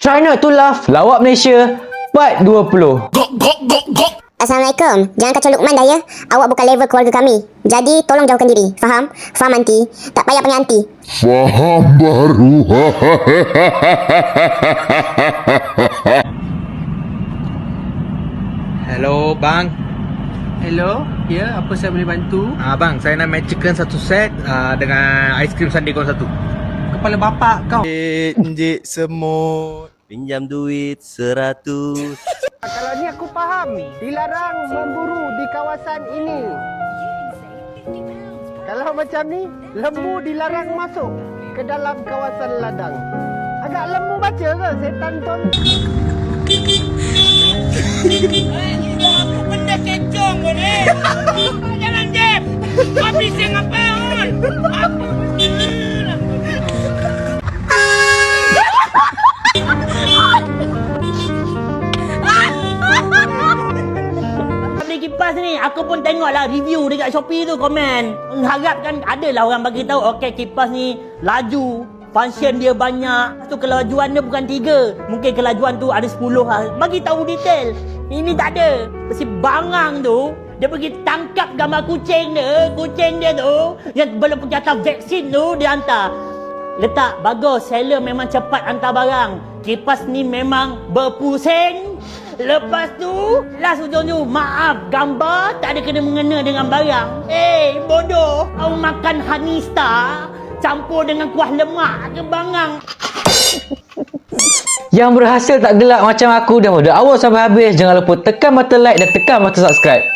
Try Not to Laugh Lawak Malaysia Part 20. Assalamualaikum. Jangan kacau Luqman dah ya. Awak bukan level keluarga kami. Jadi tolong jauhkan diri. Faham? Faham anti? Tak payah panggil anti. Faham baru. Hello bang. Hello, ya, apa saya boleh bantu? Bang, saya nak chicken satu set dengan aiskrim sundae korang satu. Kepala bapak kau. Enjik semut, pinjam duit 100. Kalau ni aku faham, dilarang memburu di kawasan ini. Kalau macam ni, lembu dilarang masuk ke dalam kawasan ladang. Agak lembu baca ke setan ton? Aku benda kecong kau ni. Jangan Jeb. Kau bising apa on? Apa benda? Beli kipas ni, aku pun tengoklah review dekat Shopee tu, komen. Mengharapkan adalah orang bagi tahu okey kipas ni laju, function dia banyak. Tu kelajuan dia bukan 3. Mungkin kelajuan tu ada 10 lah. Bagi tahu detail. Ini tak ada. Si bangang tu dia pergi tangkap gambar kucing dia tu yang belum pergi hantar vaksin tu, dia hantar. Letak bagus, seller memang cepat hantar barang. Kipas ni memang berpusing. Lepas tu, last ujung tu, maaf, gambar tak ada kena mengena dengan barang. Bodoh, kau makan honey star campur dengan kuah lemak ke bangang? Yang berhasil tak gelak macam aku dah pada awal sampai habis. Jangan lupa tekan button like dan tekan button subscribe.